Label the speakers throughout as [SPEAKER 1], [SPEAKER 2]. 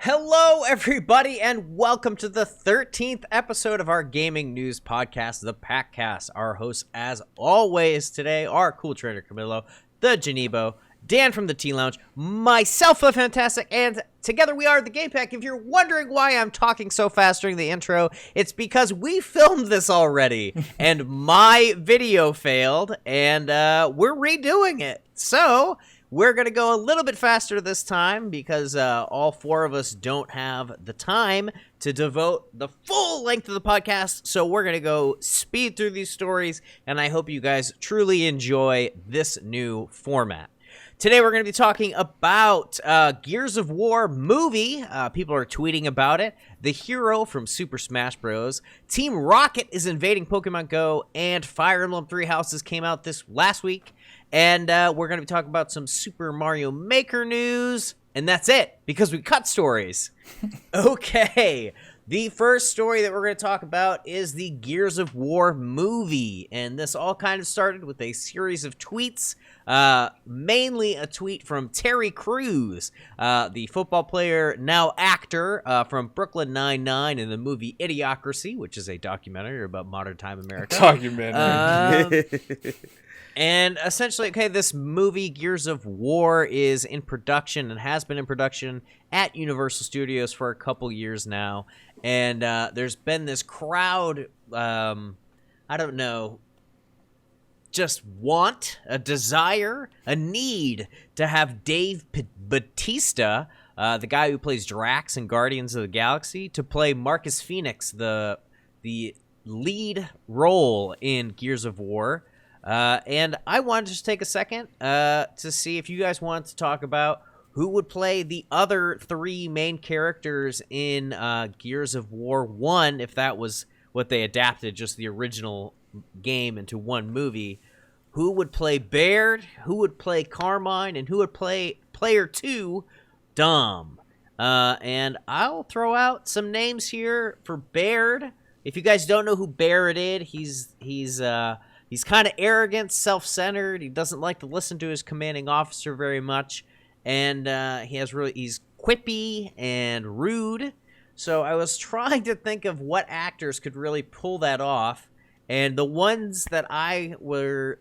[SPEAKER 1] Hello, everybody, and welcome to the 13th episode of our gaming news podcast, the PackCast. Our hosts, as always, today are Cool Trader Camilo, the Janebo, Dan from the Tea Lounge, myself, the Fantastic, and together we are the Game Pack. If you're wondering why I'm talking so fast during the intro, it's because we filmed this already, and my video failed, and we're redoing it. So we're going to go a little bit faster this time because all four of us don't have the time to devote the full length of the podcast. So we're going to go speed through these stories, and I hope you guys truly enjoy this new format. Today we're going to be talking about Gears of War movie. People are tweeting about it. The hero from Super Smash Bros. Team Rocket is invading Pokemon Go, and Fire Emblem Three Houses came out this last week. And we're going to be talking about some Super Mario Maker news. And that's it, because we cut stories. Okay. The first story that we're going to talk about is the Gears of War movie. And this all kind of started with a series of tweets. Mainly a tweet from Terry Crews, the football player, now actor, from Brooklyn Nine-Nine in the movie Idiocracy, which is a documentary about modern time America. And essentially, okay, this movie, Gears of War, is in production and has been in production at Universal Studios for a couple years now. And there's been this crowd, I don't know, just a desire, a need to have Dave Bautista, the guy who plays Drax in Guardians of the Galaxy, to play Marcus Phoenix, the lead role in Gears of War. And I wanted to just take a second to see if you guys want to talk about who would play the other three main characters in Gears of War 1, if that was what they adapted, just the original game into one movie. Who would play Baird, who would play Carmen, and who would play Player 2, Dom? And I'll throw out some names here for Baird. If you guys don't know who Baird is, he's kind of arrogant, self-centered. He doesn't like to listen to his commanding officer very much, and he's quippy and rude. So I was trying to think of what actors could really pull that off, and the ones that I were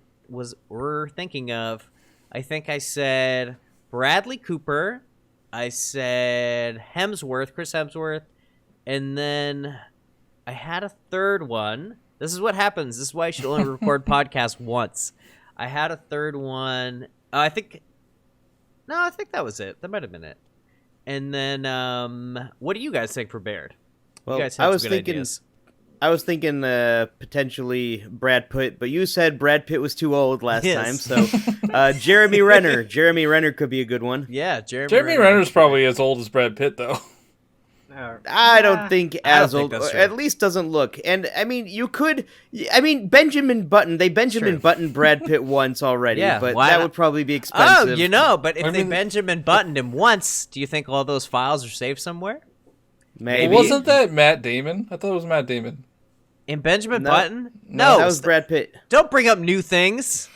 [SPEAKER 1] thinking of, I think I said Bradley Cooper, I said Chris Hemsworth, and then I had a third one. This is what happens. This is why you should only record podcasts once. I had a third one. I think that was it. That might have been it. And then, what do you guys think for Baird?
[SPEAKER 2] Well,
[SPEAKER 1] you guys have some good ideas.
[SPEAKER 2] I was thinking potentially Brad Pitt, but you said Brad Pitt was too old last time, so Jeremy Renner. Jeremy Renner could be a good one.
[SPEAKER 1] Yeah,
[SPEAKER 3] Jeremy Renner's probably as old as Brad Pitt, though.
[SPEAKER 2] I don't think as old, or at least doesn't look. And I mean, Benjamin Button. They Benjamin Buttoned Brad Pitt once already, but that would probably be expensive.
[SPEAKER 1] But if they Benjamin Buttoned him once, do you think all those files are saved somewhere?
[SPEAKER 2] Maybe.
[SPEAKER 3] Well, wasn't that Matt Damon? I thought it was Matt Damon.
[SPEAKER 1] In Benjamin Button? No,
[SPEAKER 2] that was Brad Pitt.
[SPEAKER 1] Don't bring up new things.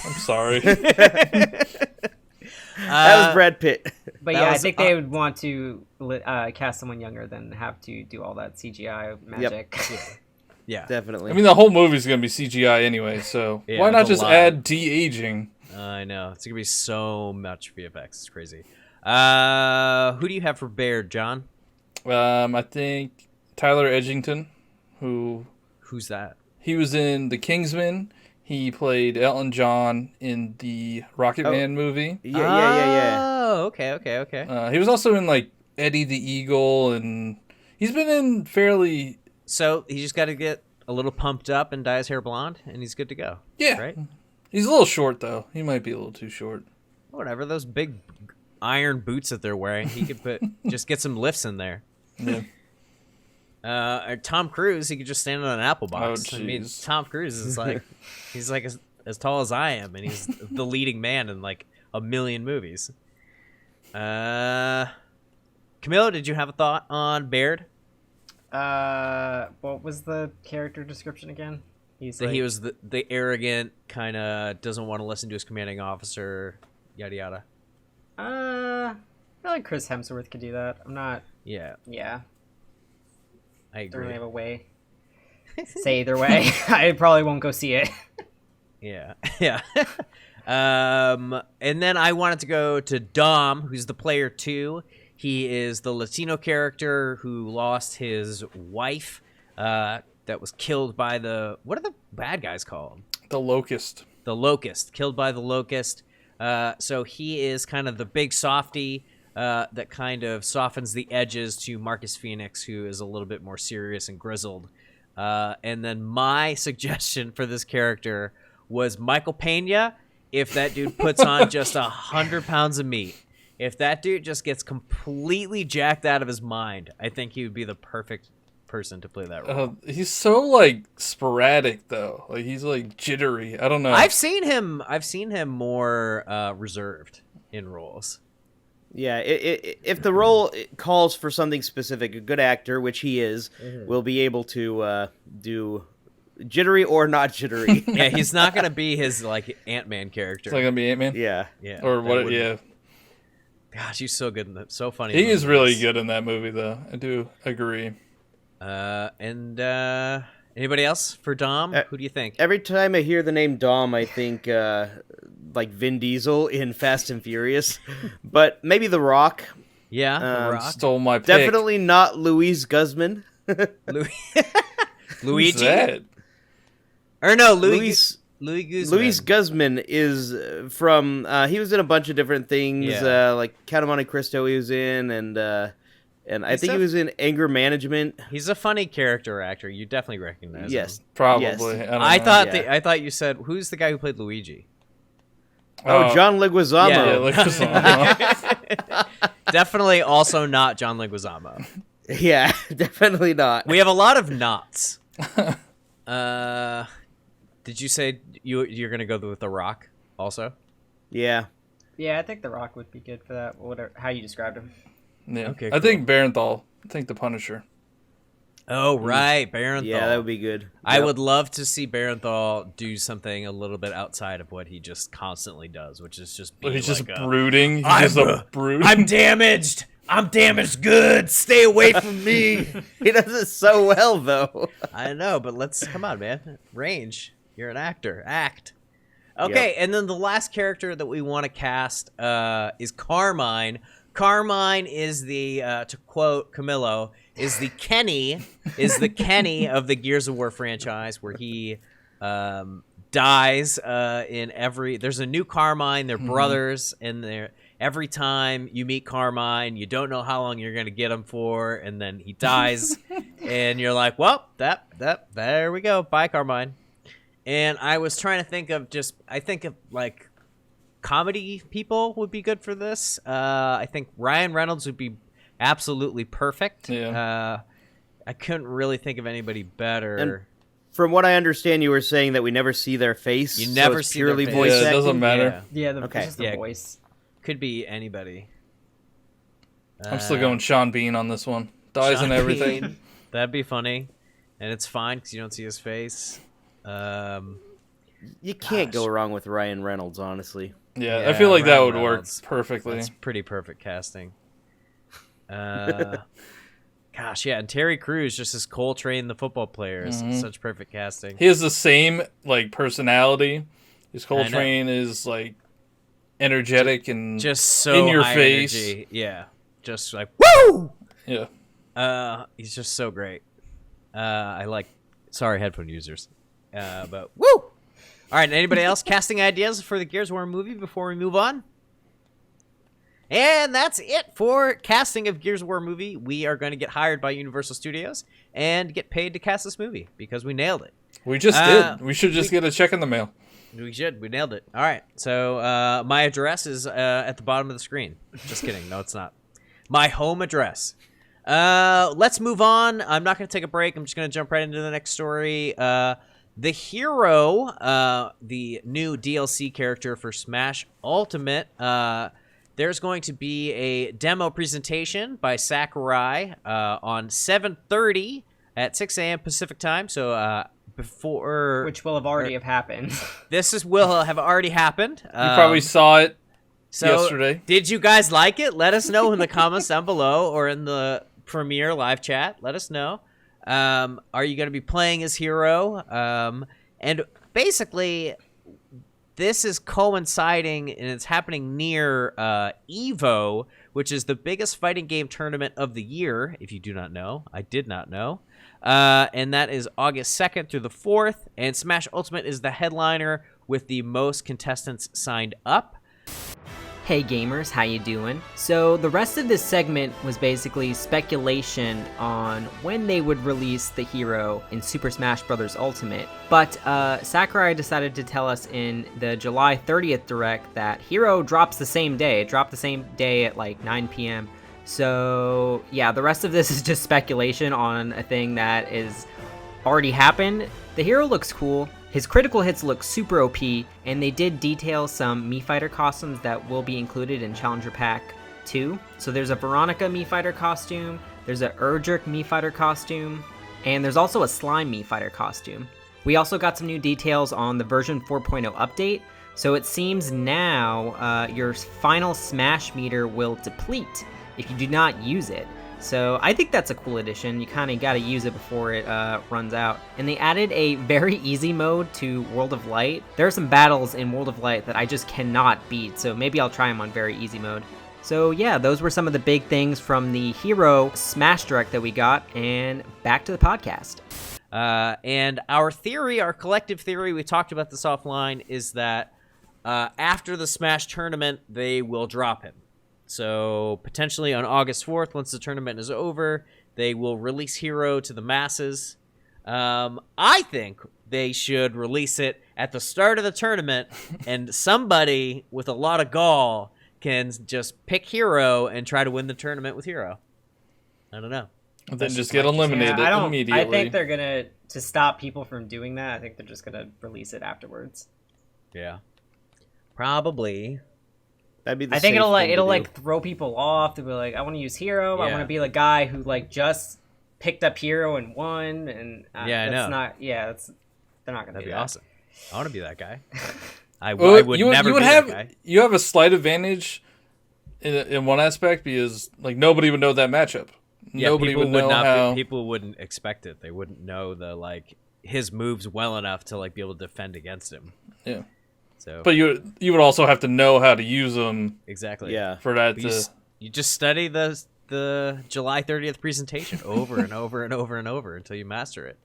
[SPEAKER 3] I'm sorry.
[SPEAKER 2] That was Brad Pitt.
[SPEAKER 4] But yeah, I think they would want to cast someone younger than have to do all that CGI magic.
[SPEAKER 2] Yep.
[SPEAKER 1] Yeah,
[SPEAKER 2] definitely.
[SPEAKER 3] I mean, the whole movie's going to be CGI anyway, so why not just add de-aging?
[SPEAKER 1] I know. It's going to be so much VFX. It's crazy. Who do you have for Baird, John?
[SPEAKER 3] I think Tyler Edgington,
[SPEAKER 1] Who's that?
[SPEAKER 3] He was in The Kingsman. He played Elton John in the Rocket Man movie.
[SPEAKER 2] Yeah.
[SPEAKER 1] Oh, okay.
[SPEAKER 3] He was also in, like, Eddie the Eagle, and he's been in fairly...
[SPEAKER 1] So he just got to get a little pumped up and dye his hair blonde, and he's good to go.
[SPEAKER 3] Yeah.
[SPEAKER 1] Right?
[SPEAKER 3] He's a little short, though. He might be a little too short.
[SPEAKER 1] Whatever, those big iron boots that they're wearing, he could just get some lifts in there.
[SPEAKER 3] Yeah.
[SPEAKER 1] Tom Cruise, he could just stand on an apple box.
[SPEAKER 3] Oh,
[SPEAKER 1] I mean, Tom Cruise is like, he's like as tall as I am, and he's the leading man in like a million movies. Camilo, did you have a thought on Baird?
[SPEAKER 4] What was the character description again?
[SPEAKER 1] He was the arrogant, kind of doesn't want to listen to his commanding officer, yada yada.
[SPEAKER 4] feel like Chris Hemsworth could do that. I'm not.
[SPEAKER 1] Yeah.
[SPEAKER 4] Yeah.
[SPEAKER 1] I agree.
[SPEAKER 4] Don't really have a way. Say either way. I probably won't go see it.
[SPEAKER 1] Yeah. Yeah. And then I wanted to go to Dom, who's the player 2. He is the Latino character who lost his wife that was killed by what are the bad guys called?
[SPEAKER 3] The Locust.
[SPEAKER 1] The Locust. Killed by the Locust. So he is kind of the big softy that kind of softens the edges to Marcus Phoenix, who is a little bit more serious and grizzled. And then my suggestion for this character was Michael Pena, if that dude puts on just 100 pounds of meat. If that dude just gets completely jacked out of his mind, I think he would be the perfect person to play that role.
[SPEAKER 3] He's so like sporadic though. Like he's like jittery. I don't know.
[SPEAKER 1] I've seen him more reserved in roles.
[SPEAKER 2] Yeah, if the role calls for something specific, a good actor, which he is, will be able to do jittery or not jittery.
[SPEAKER 1] Yeah, he's not gonna be his like Ant-Man character.
[SPEAKER 3] It's not gonna be Ant-Man.
[SPEAKER 2] Yeah.
[SPEAKER 3] Or what? Yeah.
[SPEAKER 1] Gosh, he's so good in that. So funny.
[SPEAKER 3] He is really good in that movie, though. I do agree.
[SPEAKER 1] And anybody else for Dom? Who do you think?
[SPEAKER 2] Every time I hear the name Dom, I think like Vin Diesel in Fast and Furious, but maybe The Rock.
[SPEAKER 1] Yeah, The Rock.
[SPEAKER 3] Stole my pick.
[SPEAKER 2] Definitely not Luis Guzman.
[SPEAKER 1] Luigi?
[SPEAKER 3] That?
[SPEAKER 1] Or no, Luis Guzman.
[SPEAKER 2] Luis Guzman is from. He was in a bunch of different things, like Count of Monte Cristo. He was in, and I think he was in Anger Management.
[SPEAKER 1] He's a funny character actor. You definitely recognize him.
[SPEAKER 2] Yes,
[SPEAKER 3] probably.
[SPEAKER 2] Yes.
[SPEAKER 3] I don't know.
[SPEAKER 1] I thought you said who's the guy who played Luigi?
[SPEAKER 2] Oh, John Leguizamo.
[SPEAKER 3] Yeah, Leguizamo.
[SPEAKER 1] Definitely also not John Leguizamo.
[SPEAKER 2] Yeah, definitely not.
[SPEAKER 1] We have a lot of knots. Did you say you're gonna go with The Rock also?
[SPEAKER 2] Yeah.
[SPEAKER 4] Yeah, I think The Rock would be good for that. Whatever, how you described him.
[SPEAKER 3] Yeah.
[SPEAKER 1] Okay,
[SPEAKER 3] I think Barenthal. I think the Punisher.
[SPEAKER 1] Oh, right, Barenthal.
[SPEAKER 2] Yeah, that would be good.
[SPEAKER 1] I would love to see Barenthal do something a little bit outside of what he just constantly does, which is just be
[SPEAKER 3] He's
[SPEAKER 1] like
[SPEAKER 3] just brooding. He's just a brood.
[SPEAKER 1] I'm damaged. I'm damaged good. Stay away from me.
[SPEAKER 2] He does it so well, though.
[SPEAKER 1] I know, but come on, man. Range. You're an actor. Act. Okay, and then the last character that we want to cast is Carmine. Carmine is the, to quote Camillo, is the Kenny of the Gears of War franchise, where he dies in every. There's a new Carmine. They're brothers, and every time you meet Carmine, you don't know how long you're gonna get him for, and then he dies, and you're like, well, there we go. Bye, Carmine. And I was trying to think of like comedy people would be good for this. I think Ryan Reynolds would be absolutely perfect.
[SPEAKER 3] Yeah.
[SPEAKER 1] I couldn't really think of anybody better.
[SPEAKER 2] And from what I understand, you were saying that we never see their face.
[SPEAKER 1] You never
[SPEAKER 2] so it's
[SPEAKER 1] see
[SPEAKER 2] purely
[SPEAKER 1] their
[SPEAKER 2] voice
[SPEAKER 1] face.
[SPEAKER 3] Yeah, it
[SPEAKER 2] acting?
[SPEAKER 3] doesn't matter.
[SPEAKER 4] Yeah,
[SPEAKER 2] Okay.
[SPEAKER 4] just the voice.
[SPEAKER 1] Could be anybody.
[SPEAKER 3] I'm still going Sean Bean on this one. Dies
[SPEAKER 1] Sean
[SPEAKER 3] and everything.
[SPEAKER 1] Bean. That'd be funny, and it's fine because you don't see his face.
[SPEAKER 2] You can't go wrong with Ryan Reynolds, honestly.
[SPEAKER 3] Yeah, I feel like that
[SPEAKER 1] Ryan
[SPEAKER 3] would
[SPEAKER 1] Reynolds.
[SPEAKER 3] work perfectly.
[SPEAKER 1] That's pretty perfect casting. Gosh, yeah, and Terry Crews, just as Coltrane, the football player, is such perfect casting.
[SPEAKER 3] He has the same like personality. His Coltrane is like energetic and
[SPEAKER 1] just so
[SPEAKER 3] in your
[SPEAKER 1] high
[SPEAKER 3] face.
[SPEAKER 1] energy. Yeah, just like woo.
[SPEAKER 3] Yeah.
[SPEAKER 1] He's just so great. I like. Sorry, headphone users. But woo. All right, anybody else casting ideas for the Gears of War movie before we move on? And that's it for casting of Gears of War movie. We are going to get hired by Universal Studios and get paid to cast this movie because we nailed it.
[SPEAKER 3] We just did. We should just get a check in the mail.
[SPEAKER 1] We should. We nailed it. All right. So my address is at the bottom of the screen. Just kidding. No, it's not. My home address. Let's move on. I'm not going to take a break. I'm just going to jump right into the next story. The Hero, the new DLC character for Smash Ultimate, there's going to be a demo presentation by Sakurai on 7:30 at 6 a.m. Pacific time. So before,
[SPEAKER 4] which will have already have happened.
[SPEAKER 1] Will have already happened.
[SPEAKER 3] You probably saw it yesterday.
[SPEAKER 1] Did you guys like it? Let us know in the comments down below or in the Premiere live chat. Let us know. Are you going to be playing as Hero? And basically, this is coinciding and it's happening near EVO, which is the biggest fighting game tournament of the year. If you do not know, I did not know. And that is August 2nd through the 4th. And Smash Ultimate is the headliner with the most contestants signed up.
[SPEAKER 4] Hey gamers, how you doing? So the rest of this segment was basically speculation on when they would release the hero in Super Smash Bros. Ultimate. But Sakurai decided to tell us in the July 30th Direct that Hero drops the same day. It dropped the same day at like 9 p.m. So yeah, the rest of this is just speculation on a thing that is already happened. The hero looks cool. His critical hits look super OP, and they did detail some Mii Fighter costumes that will be included in Challenger Pack 2. So there's a Veronica Mii Fighter costume, there's a Erdrick Mii Fighter costume, and there's also a Slime Mii Fighter costume. We also got some new details on the version 4.0 update, so it seems now your final Smash meter will deplete if you do not use it. So I think that's a cool addition. You kind of got to use it before it runs out. And they added a very easy mode to World of Light. There are some battles in World of Light that I just cannot beat, so maybe I'll try them on very easy mode. So yeah, those were some of the big things from the Hero Smash Direct that we got, and back to the podcast.
[SPEAKER 1] And our theory, our collective theory, we talked about this offline, is that after the Smash tournament, they will drop him. So potentially on August 4th, once the tournament is over, they will release Hero to the masses. I think they should release it at the start of the tournament, and somebody with a lot of gall can just pick Hero and try to win the tournament with Hero. I don't know.
[SPEAKER 3] And then just get eliminated immediately.
[SPEAKER 4] I think they're going to stop people from doing that, I think they're just going to release it afterwards.
[SPEAKER 1] Yeah. Probably.
[SPEAKER 2] That'd be the
[SPEAKER 4] I think it'll
[SPEAKER 2] do.
[SPEAKER 4] like throw people off. They'll be like, I want to use Hero.
[SPEAKER 1] Yeah.
[SPEAKER 4] I want to be the guy who like just picked up Hero and won. And
[SPEAKER 1] yeah, I know.
[SPEAKER 4] They're not gonna.
[SPEAKER 1] That'd
[SPEAKER 4] do
[SPEAKER 1] be
[SPEAKER 4] that.
[SPEAKER 1] awesome. I want to be that guy. I would never be that guy.
[SPEAKER 3] You have a slight advantage in one aspect because like nobody would know that matchup.
[SPEAKER 1] Yeah,
[SPEAKER 3] nobody would know how.
[SPEAKER 1] People wouldn't expect it. They wouldn't know the like his moves well enough to like be able to defend against him.
[SPEAKER 3] Yeah.
[SPEAKER 1] So,
[SPEAKER 3] but you would also have to know how to use them.
[SPEAKER 1] Exactly.
[SPEAKER 2] Yeah.
[SPEAKER 3] For that
[SPEAKER 1] you just study the July 30th presentation over and over and over and over until you master it.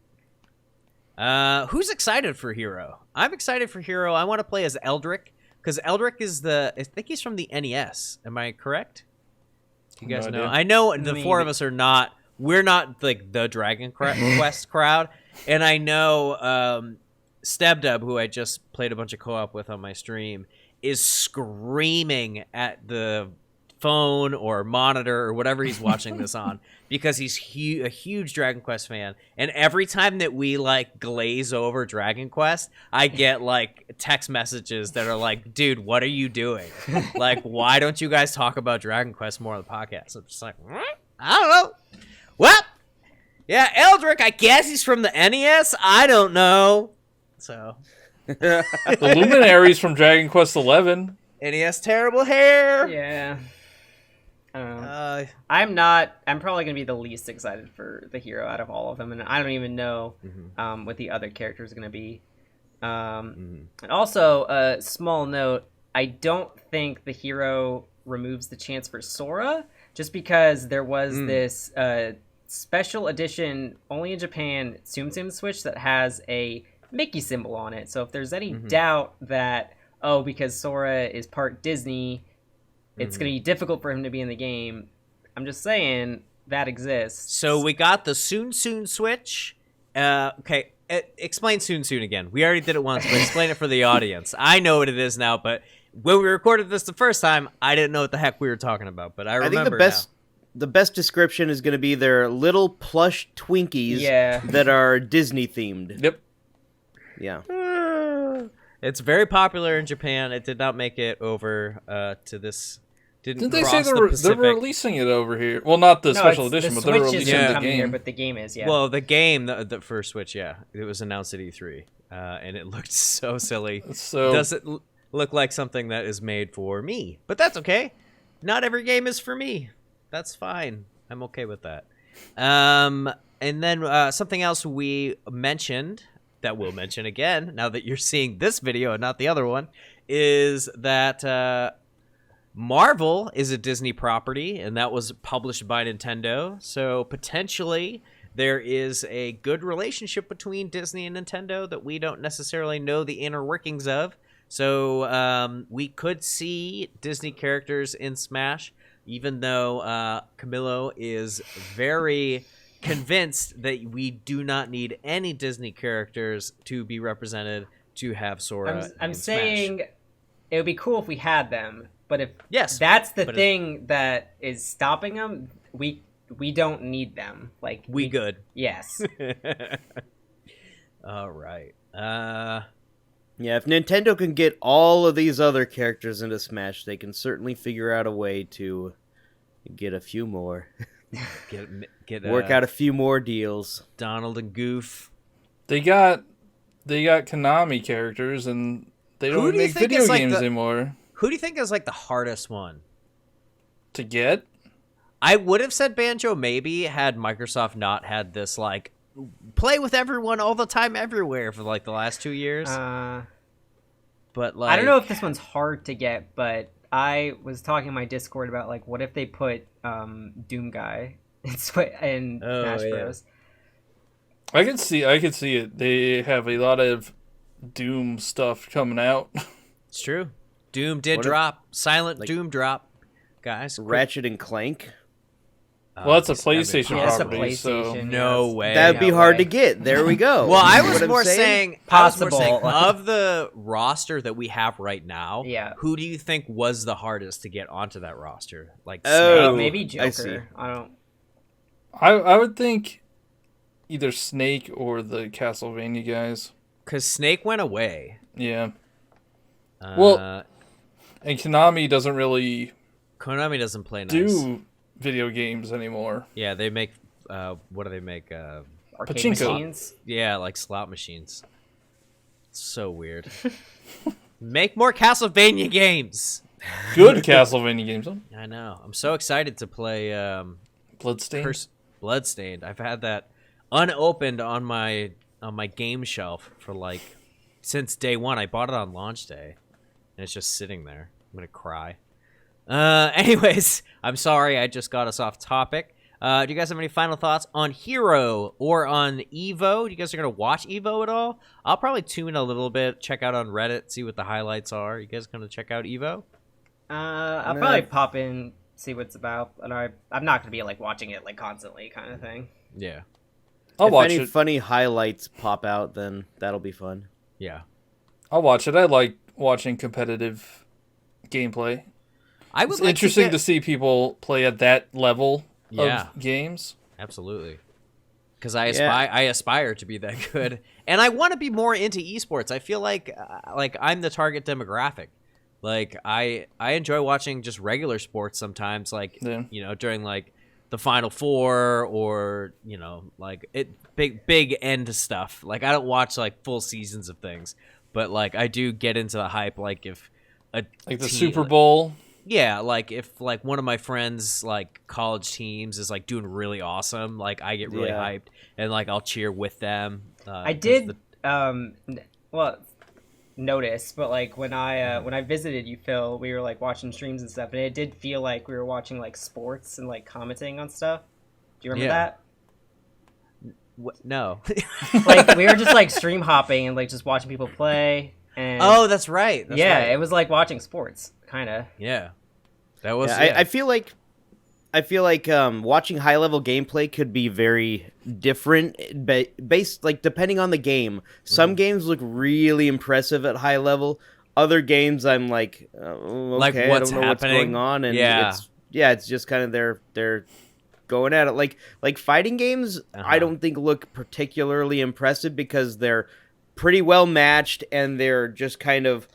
[SPEAKER 1] Who's excited for Hero? I'm excited for Hero. I want to play as Eldrick because Eldrick is I think he's from the NES. Am I correct? You guys know? I know the four of us are not. We're not like the Dragon Quest crowd, and I know. Stebdub, who I just played a bunch of co-op with on my stream, is screaming at the phone or monitor or whatever he's watching this on because he's a huge Dragon Quest fan. And every time that we like glaze over Dragon Quest, I get like text messages that are like, dude, what are you doing? Like, why don't you guys talk about Dragon Quest more on the podcast? I'm just like, I don't know. Well, yeah, Eldrick, I guess he's from the NES. I don't know. So
[SPEAKER 3] the Luminaries from Dragon Quest XI.
[SPEAKER 1] And he has terrible hair.
[SPEAKER 4] Yeah. I don't know. I'm probably going to be the least excited for the Hero out of all of them, and I don't even know what the other character is going to be. And also, a small note, I don't think the Hero removes the chance for Sora, just because there was this special edition, only in Japan, Tsum Tsum Switch that has a Mickey symbol on it. So if there's any doubt that, because Sora is part Disney, it's going to be difficult for him to be in the game, I'm just saying that exists.
[SPEAKER 1] So we got the Tsun Switch. Okay, explain Tsun again. We already did it once, but explain it for the audience. I know what it is now, but when we recorded this the first time, I didn't know what the heck we were talking about, but I remember
[SPEAKER 2] the best description is going to be their little plush Twinkies that are Disney themed.
[SPEAKER 3] Yep.
[SPEAKER 2] Yeah.
[SPEAKER 1] It's very popular in Japan. It did not make it over to this.
[SPEAKER 3] Didn't they say they're releasing it over here? Well, not the special edition, but they're releasing the game.
[SPEAKER 4] Here, but the game is, yeah.
[SPEAKER 1] Well, the game, the first Switch, yeah. It was announced at E3, and it looked so silly.
[SPEAKER 3] So
[SPEAKER 1] does it look like something that is made for me. But that's okay. Not every game is for me. That's fine. I'm okay with that. And then something else we mentioned that we'll mention again now that you're seeing this video and not the other one is that Marvel is a Disney property, and that was published by Nintendo. So potentially there is a good relationship between Disney and Nintendo that we don't necessarily know the inner workings of. So we could see Disney characters in Smash, even though Camilo is very convinced that we do not need any Disney characters to be represented to have Sora.
[SPEAKER 4] I'm saying it would be cool if we had them, but if that's the thing that is stopping them, we don't need them. Like
[SPEAKER 1] we good.
[SPEAKER 4] Yes.
[SPEAKER 1] All right.
[SPEAKER 2] Yeah, if Nintendo can get all of these other characters into Smash, they can certainly figure out a way to get a few more. Work out a few more deals.
[SPEAKER 1] Donald and Goof.
[SPEAKER 3] They got Konami characters, and they don't make video games anymore.
[SPEAKER 1] Who do you think is like the hardest one
[SPEAKER 3] to get?
[SPEAKER 1] I would have said Banjo maybe had Microsoft not had this like play with everyone all the time everywhere for like the last 2 years. But like
[SPEAKER 4] I don't know if this one's hard to get, but I was talking in my Discord about like what if they put Doom Guy in Smash Bros.
[SPEAKER 3] I could see it. They have a lot of Doom stuff coming out.
[SPEAKER 1] It's true. Doom did drop. Silent Doom drop. Guys.
[SPEAKER 2] Ratchet and Clank.
[SPEAKER 3] Well, that's a PlayStation property, so
[SPEAKER 1] no way.
[SPEAKER 2] That'd be hard to get. There we go.
[SPEAKER 1] Well, I was more saying
[SPEAKER 4] possible
[SPEAKER 1] of the roster that we have right now.
[SPEAKER 4] Yeah.
[SPEAKER 1] Who do you think was the hardest to get onto that roster? Like,
[SPEAKER 4] maybe Joker.
[SPEAKER 3] I would think either Snake or the Castlevania guys.
[SPEAKER 1] Because Snake went away.
[SPEAKER 3] Yeah. Well, and Konami doesn't play nice. Do video games anymore.
[SPEAKER 1] Yeah, they make what do they make?
[SPEAKER 4] Arcade machines?
[SPEAKER 1] Yeah, like slot machines. So weird. Make more Castlevania games.
[SPEAKER 3] Good Castlevania games.
[SPEAKER 1] I know. I'm so excited to play
[SPEAKER 3] Bloodstained.
[SPEAKER 1] Bloodstained. I've had that unopened on my game shelf for like since day one. I bought it on launch day, and it's just sitting there. I'm gonna cry. Anyways, I'm sorry I just got us off topic. Do you guys have any final thoughts on Hero or on Evo? Do you guys are going to watch Evo at all? I'll probably tune in a little bit, check out on Reddit, see what the highlights are. You guys going to check out Evo?
[SPEAKER 4] I'll probably pop in, see what it's about. And I'm not going to be like watching it like constantly kind of thing.
[SPEAKER 1] Yeah.
[SPEAKER 2] If any funny highlights pop out, then that'll be fun.
[SPEAKER 1] Yeah.
[SPEAKER 3] I'll watch it. I like watching competitive gameplay. It's interesting to see people play at that level of games.
[SPEAKER 1] Absolutely. Because I aspire to be that good, and I want to be more into esports. I feel like I'm the target demographic. Like I enjoy watching just regular sports sometimes, like during like the Final Four or like big end stuff. Like I don't watch like full seasons of things, but like I do get into the hype. Like if
[SPEAKER 3] the Super Bowl.
[SPEAKER 1] Yeah, like if like one of my friends like college teams is like doing really awesome, like I get really hyped and like I'll cheer with them.
[SPEAKER 4] I did notice, but like when I visited you, Phil, we were like watching streams and stuff, and it did feel like we were watching like sports and like commenting on stuff. Do you remember that?
[SPEAKER 1] No.
[SPEAKER 4] Like we were just like stream hopping and like just watching people play. And
[SPEAKER 1] that's right. That's right.
[SPEAKER 4] It was like watching sports, kind of.
[SPEAKER 1] Yeah. That was.
[SPEAKER 2] Yeah, I feel like watching high level gameplay could be very different, based like depending on the game. Some games look really impressive at high level. Other games, I'm like, okay,
[SPEAKER 1] like what's
[SPEAKER 2] I don't know what's going on, and it's just kind of they're going at it. Like fighting games, I don't think look particularly impressive because they're pretty well matched and they're just kind of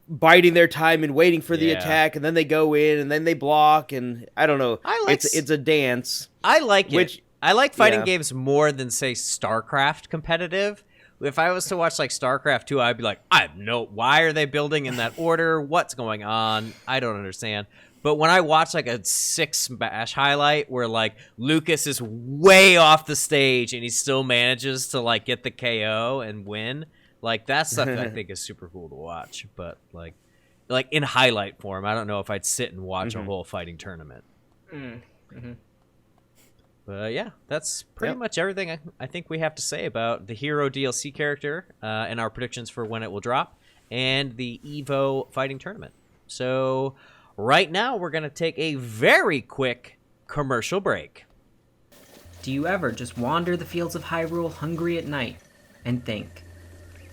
[SPEAKER 2] biding their time and waiting for the attack, and then they go in and then they block, and I don't know. It's a dance.
[SPEAKER 1] I like it. I like fighting games more than say StarCraft competitive. if I was to watch like StarCraft 2, I'd be like, I have no. Why are they building in that order? What's going on? I don't understand. But when I watch like a 6 Smash highlight where like Lucas is way off the stage and he still manages to like get the KO and win, like that stuff I think is super cool to watch. But like in highlight form, I don't know if I'd sit and watch a whole fighting tournament. But yeah, that's pretty much everything I think we have to say about the Hero DLC character and our predictions for when it will drop and the EVO fighting tournament. So right now, we're going to take a very quick commercial break.
[SPEAKER 4] Do you ever just wander the fields of Hyrule hungry at night and think,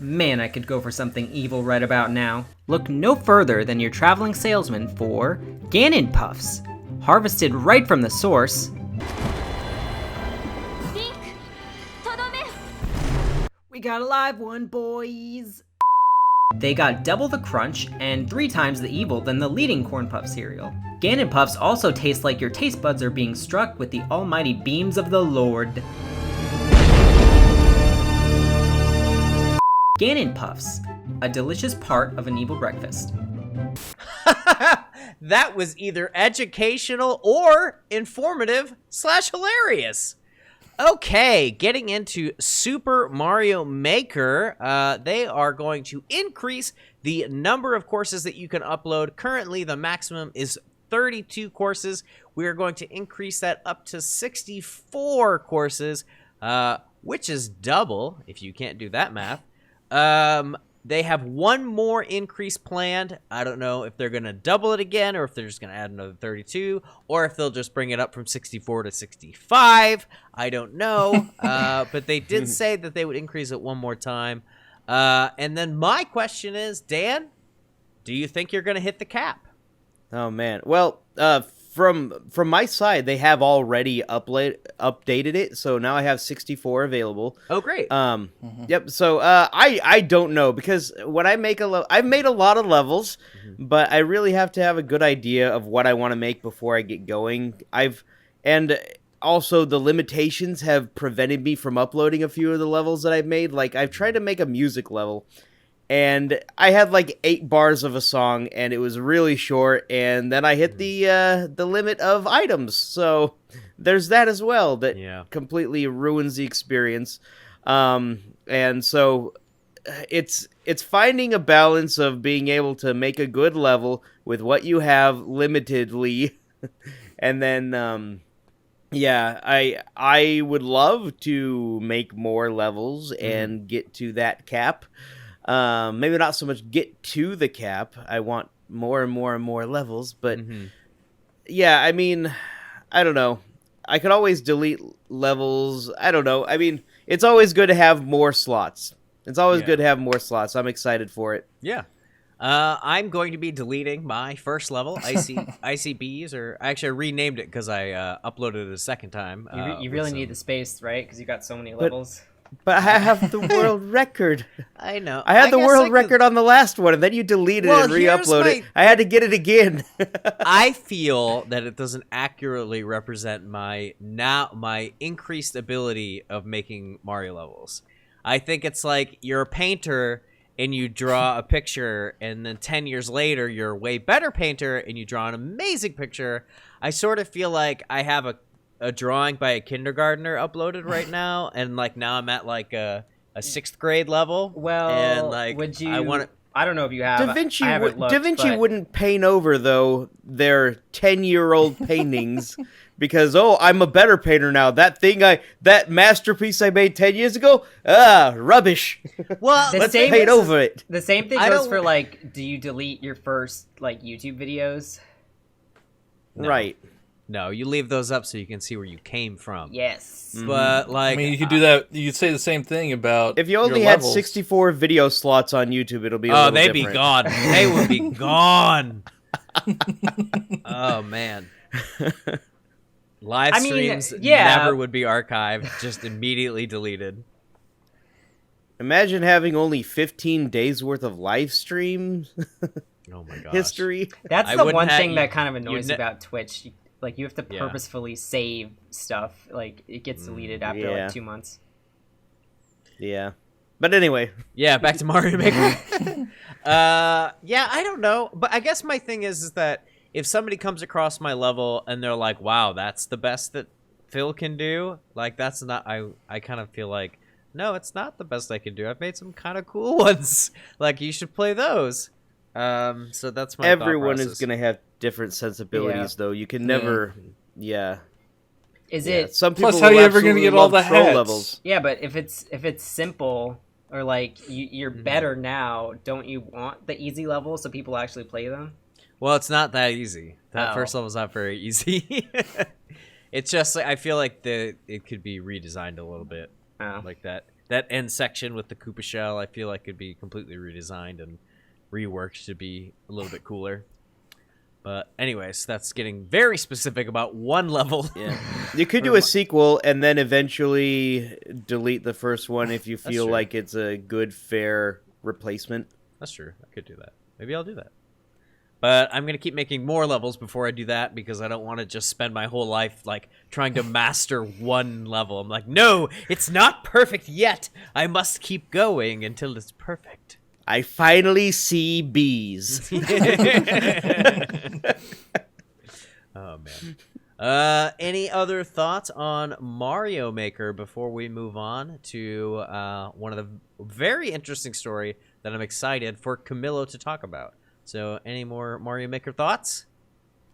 [SPEAKER 4] man, I could go for something evil right about now? Look no further than your traveling salesman for Ganon Puffs, harvested right from the source. We got a live one, boys! They got double the crunch and 3 times the evil than the leading Corn Puff cereal. Ganon Puffs also taste like your taste buds are being struck with the almighty beams of the Lord. Ganon Puffs, a delicious part of an evil breakfast.
[SPEAKER 1] That was either educational or informative / hilarious. Okay, getting into Super Mario Maker, they are going to increase the number of courses that you can upload. Currently, the maximum is 32 courses. We are going to increase that up to 64 courses, which is double, if you can't do that math. They have one more increase planned. I don't know if they're going to double it again or if they're just going to add another 32 or if they'll just bring it up from 64 to 65. I don't know. But they did say that they would increase it one more time. And then my question is, Dan, do you think you're going to hit the cap?
[SPEAKER 2] Oh, man. Well, from my side, they have already updated it, so now I have 64 available.
[SPEAKER 1] Oh, great.
[SPEAKER 2] Yep. So I don't know, because when I make I've made a lot of levels, but I really have to have a good idea of what I want to make before I get going. And also the limitations have prevented me from uploading a few of the levels that I've made. Like I've tried to make a music level, and I had like 8 bars of a song, and it was really short, and then I hit the limit of items. So there's that as well that completely ruins the experience. And so it's finding a balance of being able to make a good level with what you have limitedly. And then I would love to make more levels and get to that cap. Maybe not so much get to the cap. I want more and more and more levels, but yeah, I mean, I don't know. I could always delete levels. I don't know. I mean, it's always good to have more slots. It's always good to have more slots. I'm excited for it.
[SPEAKER 1] Yeah. I'm going to be deleting my first level, ICBs, or actually I renamed it because I uploaded it a second time.
[SPEAKER 4] You really need the space, right? Because you got so many levels.
[SPEAKER 2] But I have the world record.
[SPEAKER 1] I know.
[SPEAKER 2] I had the world record on the last one, and then you deleted it and re-uploaded it. I had to get it again.
[SPEAKER 1] I feel that it doesn't accurately represent my increased ability of making Mario levels. I think it's like you're a painter and you draw a picture, and then 10 years later you're a way better painter and you draw an amazing picture. I sort of feel like I have a drawing by a kindergartner uploaded right now, and like now I'm at like a 6th grade level.
[SPEAKER 4] Well,
[SPEAKER 1] and like
[SPEAKER 4] would you?
[SPEAKER 1] I
[SPEAKER 4] don't know if you have.
[SPEAKER 2] Da Vinci wouldn't paint over though their 10-year-old paintings because I'm a better painter now. That masterpiece I made 10 years ago, rubbish.
[SPEAKER 1] Well,
[SPEAKER 2] let's paint over it.
[SPEAKER 4] The same thing goes for like, do you delete your first like YouTube videos?
[SPEAKER 1] No.
[SPEAKER 2] Right.
[SPEAKER 1] No, you leave those up so you can see where you came from.
[SPEAKER 4] Yes.
[SPEAKER 1] But, like...
[SPEAKER 3] I mean, you could do that. You could say the same thing about
[SPEAKER 2] if you only had 64 video slots on YouTube, it'll be a little
[SPEAKER 1] they'd
[SPEAKER 2] different.
[SPEAKER 1] Be gone. They would be gone. Oh, man. Live streams never would be archived, just immediately deleted.
[SPEAKER 2] Imagine having only 15 days worth of live streams.
[SPEAKER 1] Oh, my gosh.
[SPEAKER 2] History.
[SPEAKER 4] That's the one thing that kind of annoys me about Twitch. Like, you have to purposefully save stuff. Like, it gets deleted after, like, 2 months.
[SPEAKER 2] Yeah. But anyway.
[SPEAKER 1] Yeah, back to Mario Maker. Yeah, I don't know. But I guess my thing is that if somebody comes across my level and they're like, wow, that's the best that Phil can do, like, that's not, I kind of feel like, no, it's not the best I can do. I've made some kind of cool ones. Like, you should play those. So that's my
[SPEAKER 2] Everyone is going to have different sensibilities, though. You can never,
[SPEAKER 4] Is it
[SPEAKER 2] some people
[SPEAKER 3] plus how you ever going to get all the hats?
[SPEAKER 2] Levels.
[SPEAKER 4] Yeah, but if it's simple or like you're better now, don't you want the easy levels so people actually play them?
[SPEAKER 1] Well, it's not that easy. That first level's not very easy. It's just I feel like it could be redesigned a little bit. Like that end section with the Koopa shell, I feel like could be completely redesigned and reworked to be a little bit cooler. But anyways, that's getting very specific about one level.
[SPEAKER 2] Yeah, you could do a sequel and then eventually delete the first one if you feel like it's a good, fair replacement.
[SPEAKER 1] That's true. I could do that. Maybe I'll do that. But I'm going to keep making more levels before I do that because I don't want to just spend my whole life like trying to master one level. I'm like, no, it's not perfect yet. I must keep going until it's perfect.
[SPEAKER 2] I finally see bees.
[SPEAKER 1] Oh, man. Any other thoughts on Mario Maker before we move on to one of the very interesting story that I'm excited for Camilo to talk about? So any more Mario Maker thoughts?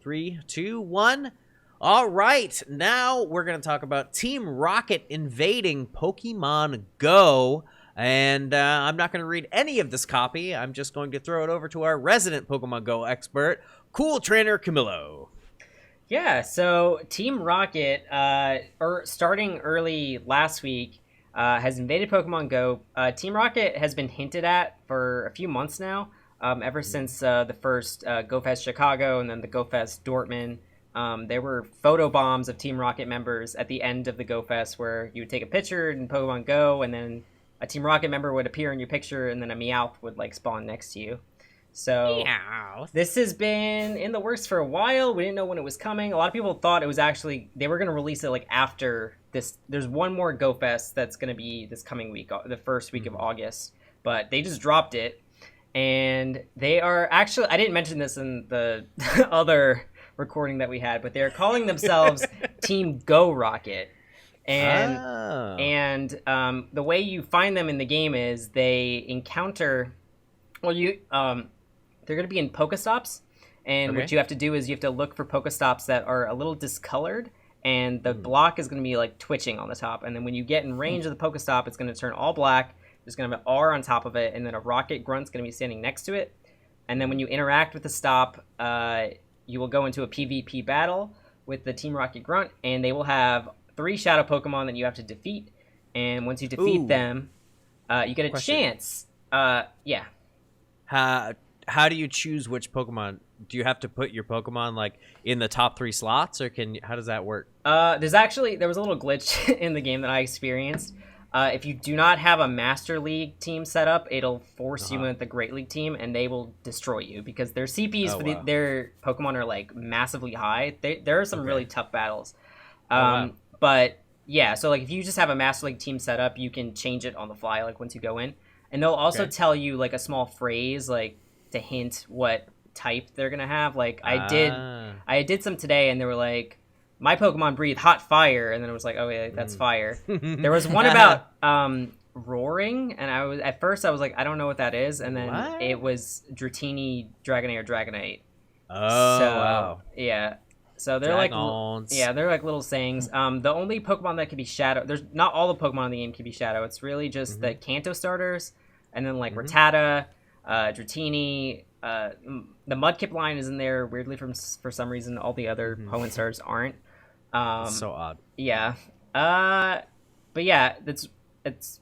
[SPEAKER 1] 3, 2, 1. All right. Now we're going to talk about Team Rocket invading Pokemon Go. And I'm not going to read any of this copy. I'm just going to throw it over to our resident Pokemon Go expert, Cool Trainer Camilo.
[SPEAKER 4] Yeah, so Team Rocket, starting early last week, has invaded Pokemon Go. Team Rocket has been hinted at for a few months now, ever since the first GoFest Chicago and then the GoFest Dortmund. There were photo bombs of Team Rocket members at the end of the GoFest where you would take a picture in Pokemon Go and then a Team Rocket member would appear in your picture and then a Meowth would like spawn next to you. So this has been in the works for a while. We didn't know when it was coming. A lot of people thought it was actually, they were going to release it like after this. There's one more GoFest that's going to be this coming week, the first week of August, but they just dropped it. And they are actually, I didn't mention this in the other recording that we had, but they're calling themselves Team Go Rocket. And the way you find them in the game is they encounter, they're going to be in Pokestops, and what you have to do is you have to look for Pokestops that are a little discolored, and the block is going to be like twitching on the top, and then when you get in range of the Pokestop, it's going to turn all black. There's going to be an R on top of it, and then a Rocket Grunt's going to be standing next to it, and then when you interact with the stop, you will go into a PvP battle with the Team Rocket Grunt, and they will have 3 Shadow Pokemon that you have to defeat, and once you defeat them, you get a chance.
[SPEAKER 1] How do you choose which Pokemon? Do you have to put your Pokemon like in the top 3 slots, or how does that work?
[SPEAKER 4] There was a little glitch in the game that I experienced. If you do not have a Master League team set up, it'll force you into the Great League team, and they will destroy you because their CPs for their Pokemon are like massively high. There are some really tough battles. But yeah, so like if you just have a Master League team set up, you can change it on the fly like once you go in, and they'll also tell you like a small phrase like to hint what type they're gonna have. Like I did some today, and they were like, my Pokemon breathe hot fire, and then it was like, oh yeah, that's fire. There was one about roaring, and at first I was like, I don't know what that is, and then it was Dratini, Dragonair, Dragonite.
[SPEAKER 1] Wow.
[SPEAKER 4] Yeah. So they're they're like little sayings. The only Pokemon that can be Shadow, there's not all the Pokemon in the game can be Shadow. It's really just the Kanto starters, and then like Rattata, Dratini, the Mudkip line is in there weirdly for some reason. All the other Hoenn stars aren't.
[SPEAKER 1] So odd.
[SPEAKER 4] Yeah. But yeah,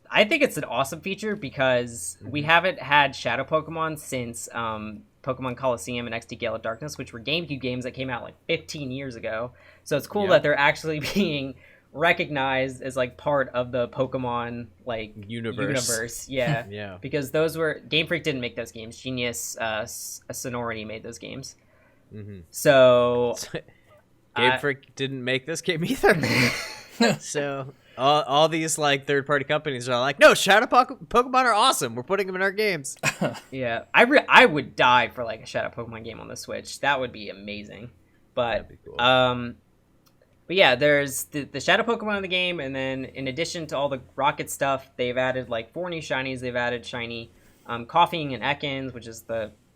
[SPEAKER 4] I think it's an awesome feature because we haven't had Shadow Pokemon since Pokemon Coliseum and XD Gale of Darkness, which were GameCube games that came out like 15 years ago. So it's cool that they're actually being recognized as like part of the Pokemon like universe. Yeah.
[SPEAKER 1] Yeah.
[SPEAKER 4] Because those were Game Freak didn't make those games. Genius Sonority made those games. So
[SPEAKER 1] Game Freak didn't make this game either. So all these like third-party companies are like, no, Shadow Pokemon are awesome. We're putting them in our games.
[SPEAKER 4] Yeah, I would die for like a Shadow Pokemon game on the Switch. That would be amazing. But
[SPEAKER 1] cool.
[SPEAKER 4] But yeah, there's the Shadow Pokemon in the game, and then in addition to all the Rocket stuff, they've added like 4 new shinies. They've added shiny Coughing and Ekans, which is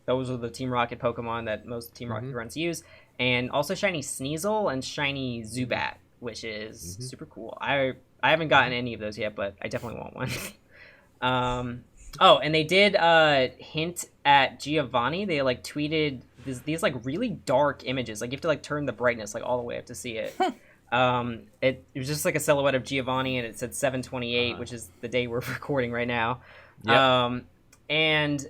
[SPEAKER 4] those are the Team Rocket Pokemon that most Team Rocket runs use, and also shiny Sneasel and shiny Zubat, which is super cool. I haven't gotten any of those yet, but I definitely want one. Oh, and they did hint at Giovanni. They like tweeted these like really dark images. Like you have to like turn the brightness like all the way up to see it. It was just like a silhouette of Giovanni, and it said 7/28, which is the day we're recording right now. Yep. And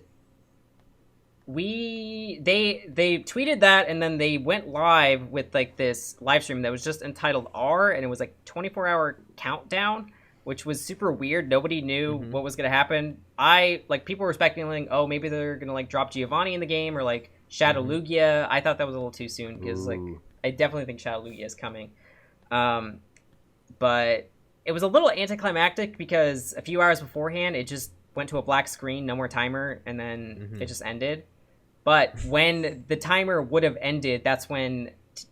[SPEAKER 4] they tweeted that, and then they went live with like this live stream that was just entitled R, and it was like 24-hour countdown, which was super weird. Nobody knew what was gonna happen. People were speculating, oh, maybe they're gonna like drop Giovanni in the game, or like Shadow Lugia. I thought that was a little too soon, because like I definitely think Shadow Lugia is coming. But it was a little anticlimactic because a few hours beforehand it just went to a black screen, no more timer, and then it just ended. But when the timer would have ended, that's when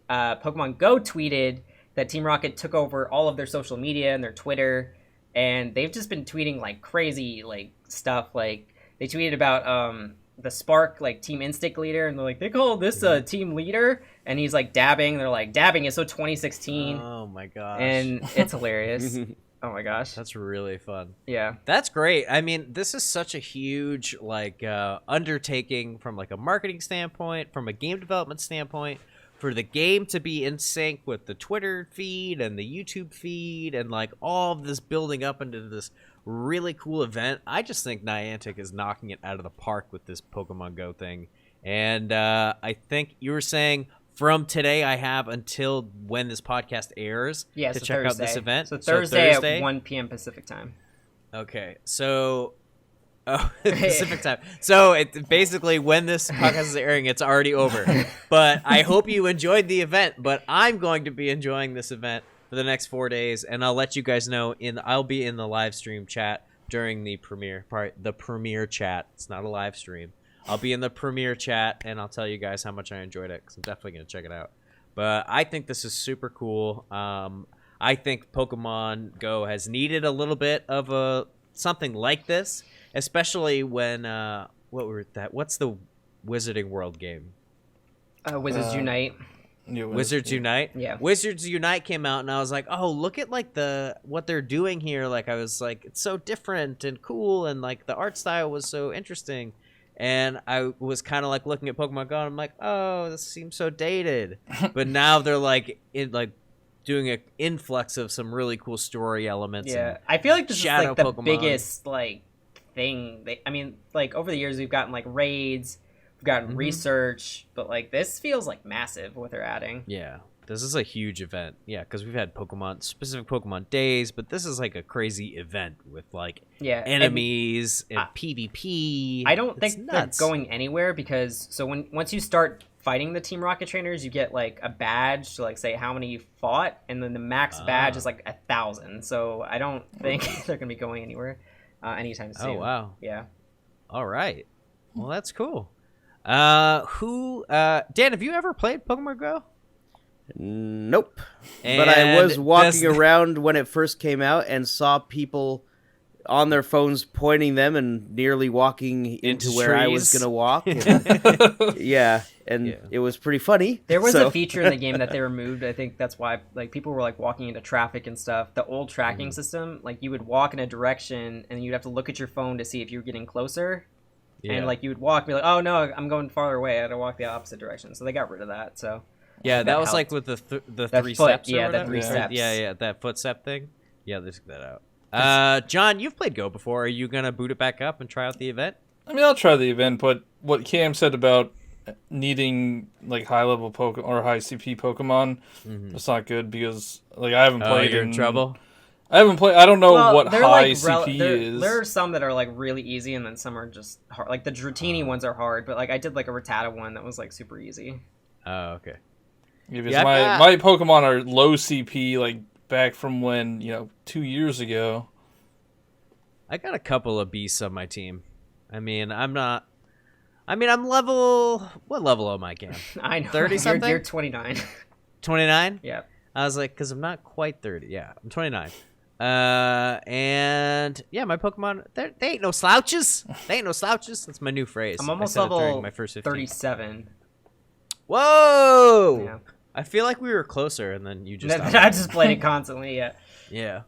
[SPEAKER 4] Pokemon Go tweeted that Team Rocket took over all of their social media and their Twitter, and they've just been tweeting like crazy like stuff. Like they tweeted about the Spark like Team Instinct leader, and they're like, they call this a team leader, and he's like dabbing. They're like, dabbing is so 2016.
[SPEAKER 1] Oh my gosh.
[SPEAKER 4] And it's hilarious. Oh my gosh,
[SPEAKER 1] that's really fun.
[SPEAKER 4] Yeah,
[SPEAKER 1] that's great. I mean, this is such a huge like undertaking from like a marketing standpoint, from a game development standpoint, for the game to be in sync with the Twitter feed and the YouTube feed, and like all of this building up into this really cool event. I just think Niantic is knocking it out of the park with this Pokemon Go thing. And I think you were saying from today I have until when this podcast airs to check out this event.
[SPEAKER 4] So Thursday at 1 p.m. Pacific time.
[SPEAKER 1] Okay, so Pacific time. So it basically, when this podcast is airing, it's already over. But I hope you enjoyed the event. But I'm going to be enjoying this event for the next 4 days, and I'll let you guys know. I'll be in the live stream chat during the premiere part. The premiere chat. It's not a live stream. I'll be in the premiere chat, and I'll tell you guys how much I enjoyed it, because I'm definitely going to check it out. But I think this is super cool. I think Pokemon Go has needed a little bit of something like this, especially when what's the Wizarding World game?
[SPEAKER 4] Wizards Unite.
[SPEAKER 1] Wizards Unite?
[SPEAKER 4] Yeah.
[SPEAKER 1] Wizards Unite came out, and I was like, oh, look at like what they're doing here. Like, I was like, it's so different and cool, and like the art style was so interesting. And I was kind of like looking at Pokemon Go, and I'm like, oh, this seems so dated. But now they're like doing an influx of some really cool story elements.
[SPEAKER 4] Yeah, I feel like this is like the
[SPEAKER 1] Pokemon.
[SPEAKER 4] biggest like thing. Like over the years we've gotten like raids, we've gotten research, but like this feels like massive what they're adding.
[SPEAKER 1] Yeah. This is a huge event. Yeah, because we've had specific Pokemon days, but this is like a crazy event with like enemies and PvP.
[SPEAKER 4] I don't think they're going anywhere, because once you start fighting the Team Rocket trainers, you get like a badge to like say how many you fought, and then the max badge is like 1,000. So I don't think they're gonna be going anywhere anytime soon.
[SPEAKER 1] Oh wow.
[SPEAKER 4] Yeah.
[SPEAKER 1] All right. Well, that's cool. Dan, have you ever played Pokemon Go?
[SPEAKER 2] Nope. But I was walking around when it first came out and saw people on their phones pointing them and nearly walking into where I was going to walk. And, it was pretty funny.
[SPEAKER 4] There was a feature in the game that they removed. I think that's why like people were like walking into traffic and stuff. The old tracking system, like you would walk in a direction and you'd have to look at your phone to see if you were getting closer. Yeah. And like you would walk and be like, oh no, I'm going farther away. I had to walk the opposite direction. So they got rid of that. So
[SPEAKER 1] yeah, that was helped. Like with the 3 steps.
[SPEAKER 4] Yeah, the 3 steps.
[SPEAKER 1] Yeah, that footstep thing. Yeah, they took that out. John, you've played Go before. Are you gonna boot it back up and try out the event?
[SPEAKER 3] I mean, I'll try the event, but what Cam said about needing like high level Pokemon or high CP Pokemon, that's not good, because like I haven't played.
[SPEAKER 1] You're in trouble.
[SPEAKER 3] I haven't played. I don't know what high CP is.
[SPEAKER 4] There are some that are like really easy, and then some are just hard. Like the Dratini ones are hard, but like I did like a Rattata one that was like super easy.
[SPEAKER 1] Oh, okay.
[SPEAKER 3] Because my Pokemon are low CP, like back from when, 2 years ago.
[SPEAKER 1] I got a couple of beasts on my team. I'm level... What level am I, Cam?
[SPEAKER 4] I know.
[SPEAKER 1] 30-something?
[SPEAKER 4] You're 29.
[SPEAKER 1] 29?
[SPEAKER 4] Yeah.
[SPEAKER 1] I was like, because I'm not quite 30. Yeah, I'm 29. And yeah, my Pokemon, they ain't no slouches. They ain't no slouches. That's my new phrase.
[SPEAKER 4] I'm almost level my first 37.
[SPEAKER 1] Whoa! Yeah. I feel like we were closer, and then you just...
[SPEAKER 4] I just played it constantly, yeah.
[SPEAKER 1] Yeah.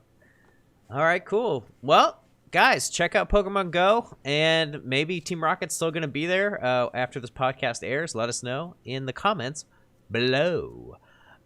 [SPEAKER 1] All right, cool. Well, guys, check out Pokemon Go, and maybe Team Rocket's still going to be there after this podcast airs. Let us know in the comments below.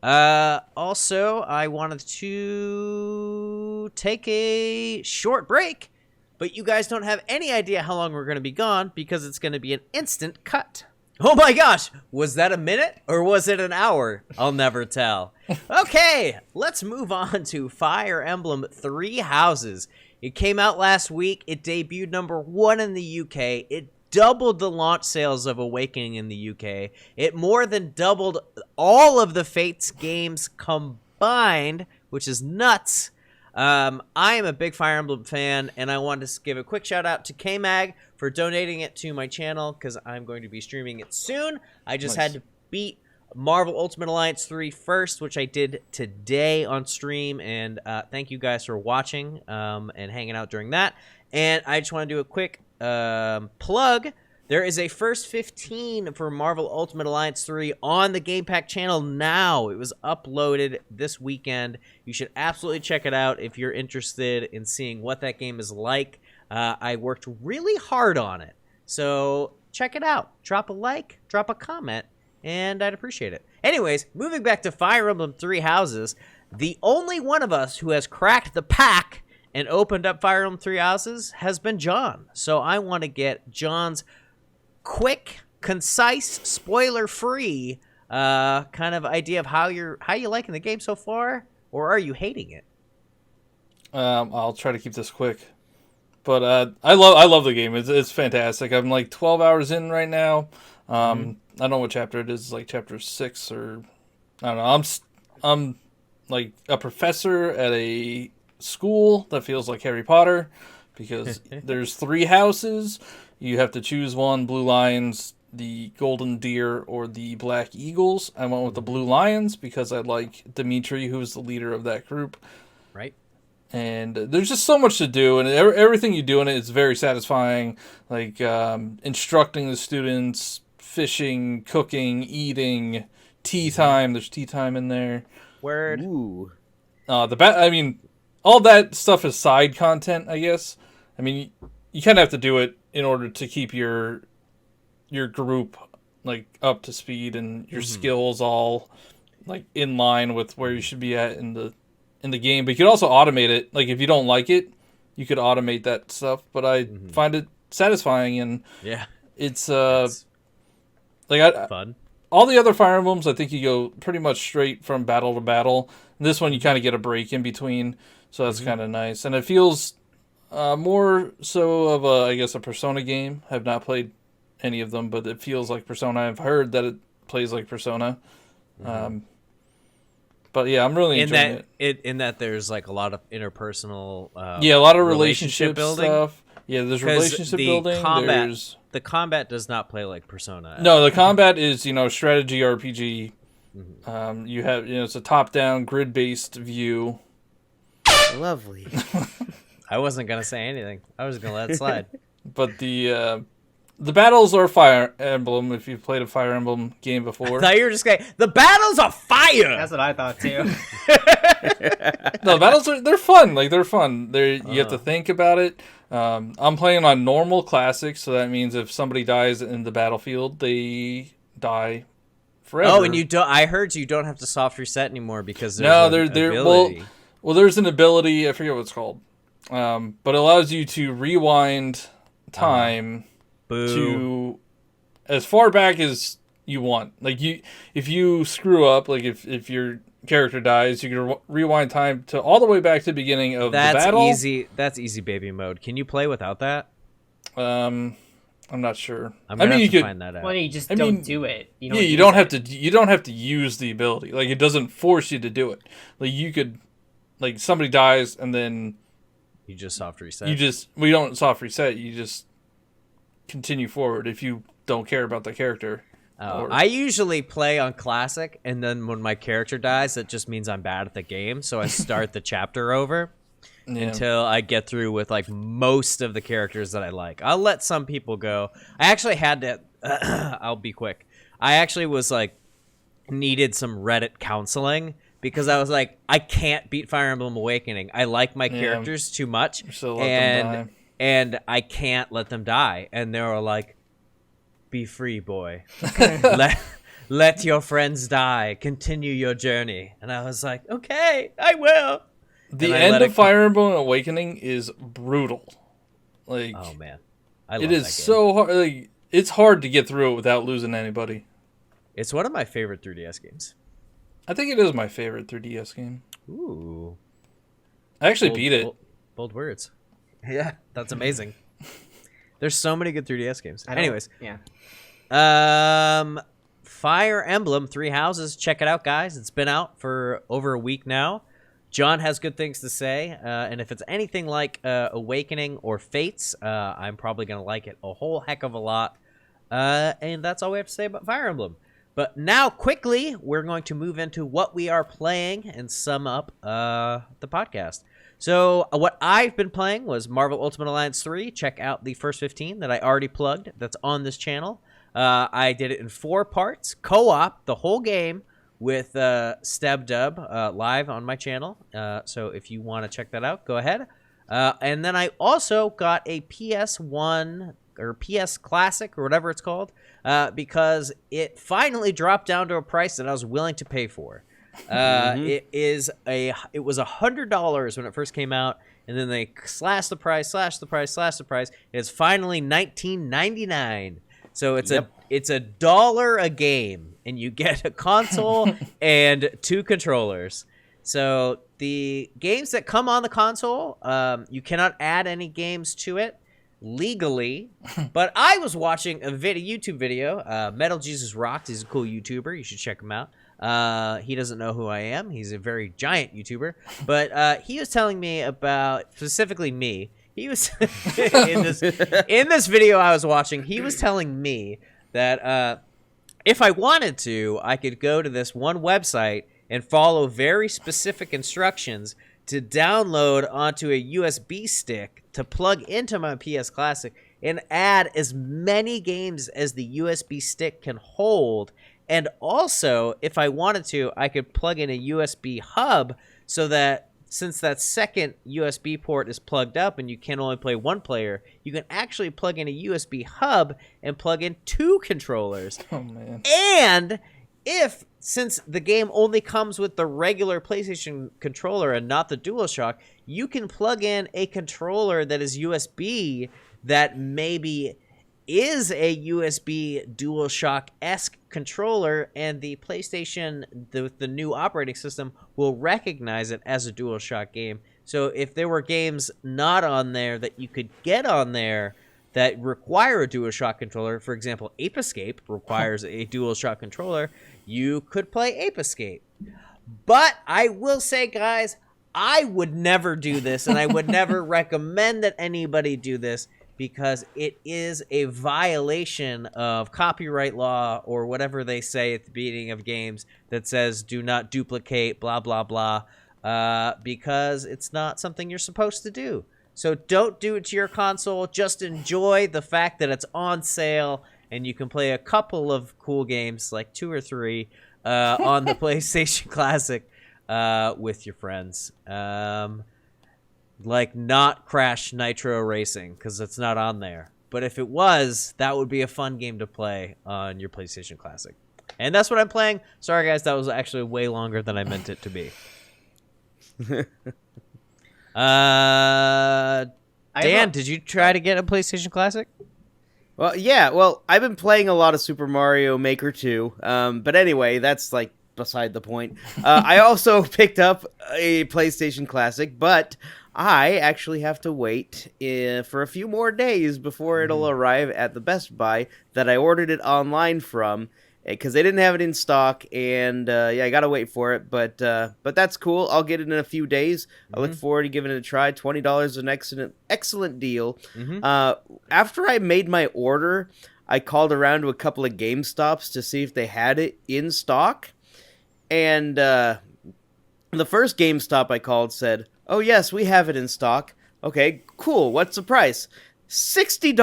[SPEAKER 1] Also, I wanted to take a short break, but you guys don't have any idea how long we're going to be gone because it's going to be an instant cut. Oh my gosh, was that a minute or was it an hour? I'll never tell. Okay, let's move on to Fire Emblem 3 Houses. It came out last week. It debuted #1 in the UK. It doubled the launch sales of Awakening in the UK. It more than doubled all of the Fates games combined, which is nuts. I am a big Fire Emblem fan, and I wanted to give a quick shout out to K-Mag for donating it to my channel because I'm going to be streaming it soon. I just had to beat Marvel Ultimate Alliance 3 first, which I did today on stream, and thank you guys for watching and hanging out during that. And I just want to do a quick plug. There is a first 15 for Marvel Ultimate Alliance 3 on the Game Pack channel now. It was uploaded this weekend. You should absolutely check it out if you're interested in seeing what that game is like. I worked really hard on it. So check it out. Drop a like, drop a comment, and I'd appreciate it. Anyways, moving back to Fire Emblem 3 Houses, the only one of us who has cracked the pack and opened up Fire Emblem 3 Houses has been John. So I want to get John's quick, concise, spoiler-free kind of idea of how you liking the game so far, or are you hating it?
[SPEAKER 3] I'll try to keep this quick, but I love the game. It's fantastic. I'm like 12 hours in right now. I don't know what chapter it is, like chapter 6 or I don't know. I'm like a professor at a school that feels like Harry Potter because there's 3 houses. You have to choose one: Blue Lions, the Golden Deer, or the Black Eagles. I went with the Blue Lions because I like Dimitri, who is the leader of that group.
[SPEAKER 1] Right.
[SPEAKER 3] And there's just so much to do, and everything you do in it is very satisfying. Like instructing the students, fishing, cooking, eating, tea time. There's tea time in there.
[SPEAKER 1] Word.
[SPEAKER 2] Ooh.
[SPEAKER 3] All that stuff is side content, I guess. I mean, you kind of have to do it in order to keep your group like up to speed and your skills all like in line with where you should be at in the game. But you could also automate it. Like if you don't like it, you could automate that stuff. But I find it satisfying, and it's
[SPEAKER 1] fun.
[SPEAKER 3] All the other Fire Emblems, I think you go pretty much straight from battle to battle. And this one you kind of get a break in between, so that's kind of nice. And it feels more so of a Persona game. I've not played any of them, but it feels like Persona. I've heard that it plays like Persona. But yeah, I'm really enjoying it.
[SPEAKER 1] In that there's like a lot of interpersonal
[SPEAKER 3] a lot of relationship building stuff. Yeah, there's relationship building.
[SPEAKER 1] The combat does not play like Persona.
[SPEAKER 3] No, the combat is, strategy RPG. You have, it's a top-down grid-based view.
[SPEAKER 2] Lovely.
[SPEAKER 1] I wasn't gonna say anything. I was gonna let it slide.
[SPEAKER 3] But the battles are Fire Emblem. If you've played a Fire Emblem game before,
[SPEAKER 1] I thought you were just saying the battles are fire.
[SPEAKER 4] That's what I thought too.
[SPEAKER 3] No, battles they're fun. Like they're fun. You have to think about it. I'm playing on normal classic, so that means if somebody dies in the battlefield, they die forever.
[SPEAKER 1] Oh, and you don't. I heard you don't have to soft reset anymore because there's ability.
[SPEAKER 3] Well, there's an ability. I forget what it's called. But it allows you to rewind time to as far back as you want. Like if you screw up, like if your character dies, you can rewind time to all the way back to the beginning of the battle.
[SPEAKER 1] That's easy baby mode. Can you play without that?
[SPEAKER 3] I'm not sure.
[SPEAKER 1] I'm gonna have to find that out.
[SPEAKER 4] Well, you just don't do it.
[SPEAKER 3] You don't have to use the ability. Like it doesn't force you to do it. Like you could like somebody dies and then
[SPEAKER 1] you just soft reset.
[SPEAKER 3] We don't soft reset. You just continue forward if you don't care about the character.
[SPEAKER 1] I usually play on classic, and then when my character dies, that just means I'm bad at the game. So I start the chapter over until I get through with like most of the characters that I like. I'll let some people go. I actually had to. I'll be quick. I actually was like needed some Reddit counseling because I was like, I can't beat Fire Emblem Awakening. I like my characters too much, and I can't let them die. And they were like, be free, boy. let your friends die. Continue your journey. And I was like, okay, I will.
[SPEAKER 3] The end of Fire Emblem Awakening is brutal. Like,
[SPEAKER 1] oh man, I love
[SPEAKER 3] it is so hard. Like, it's hard to get through it without losing anybody.
[SPEAKER 1] It's one of my favorite 3DS games.
[SPEAKER 3] I think it is my favorite 3DS game.
[SPEAKER 1] Ooh,
[SPEAKER 3] I actually beat it.
[SPEAKER 1] Bold words. Yeah, that's amazing. There's so many good 3DS games. Anyways, Fire Emblem 3 Houses. Check it out, guys. It's been out for over a week now. John has good things to say, and if it's anything like Awakening or Fates, I'm probably going to like it a whole heck of a lot. And that's all we have to say about Fire Emblem. But now, quickly, we're going to move into what we are playing and sum up the podcast. So what I've been playing was Marvel Ultimate Alliance 3. Check out the first 15 that I already plugged that's on this channel. I did it in 4 parts, co-op, the whole game, with StebDub live on my channel. So if you want to check that out, go ahead. And then I also got a PS1 or PS Classic or whatever it's called because it finally dropped down to a price that I was willing to pay for. It was $100 when it first came out, and then they slashed the price. It's finally $19.99. So it's $1 a game, and you get a console and 2 controllers. So the games that come on the console, you cannot add any games to it legally. But I was watching a YouTube video. Metal Jesus Rocks. He's a cool YouTuber. You should check him out. He doesn't know who I am. He's a very giant YouTuber. But he was telling me about, specifically me, he was in this video I was watching, he was telling me that if I wanted to, I could go to this one website and follow very specific instructions to download onto a USB stick to plug into my PS Classic and add as many games as the USB stick can hold. And also, if I wanted to, I could plug in a USB hub so that since that second USB port is plugged up and you can only play one player, you can actually plug in a USB hub and plug in 2 controllers.
[SPEAKER 3] Oh, man.
[SPEAKER 1] And since the game only comes with the regular PlayStation controller and not the DualShock, you can plug in a controller that is USB that maybe is a USB DualShock-esque controller, and the PlayStation, the new operating system, will recognize it as a DualShock game. So if there were games not on there that you could get on there that require a DualShock controller, for example, Ape Escape requires a DualShock controller, you could play Ape Escape. But I will say, guys, I would never do this, and I would never recommend that anybody do this, because it is a violation of copyright law or whatever they say at the beginning of games that says do not duplicate, blah, blah, blah, because it's not something you're supposed to do. So don't do it to your console. Just enjoy the fact that it's on sale and you can play a couple of cool games, like 2 or 3, on the PlayStation Classic with your friends. Like not Crash Nitro Racing, because it's not on there. But if it was, that would be a fun game to play on your PlayStation Classic. And that's what I'm playing. Sorry, guys, that was actually way longer than I meant it to be. Dan, did you try to get a PlayStation Classic?
[SPEAKER 2] Well, yeah. Well, I've been playing a lot of Super Mario Maker 2. But anyway, that's like beside the point. I also picked up a PlayStation Classic, but I actually have to wait for a few more days before it'll arrive at the Best Buy that I ordered it online from. because they didn't have it in stock, and I gotta wait for it. But that's cool. I'll get it in a few days. I look forward to giving it a try. $20 is an excellent deal. After I made my order, I called around to a couple of GameStops to see if they had it in stock, and the first GameStop I called said, "Oh yes, we have it in stock." Okay, cool. What's the price? $60.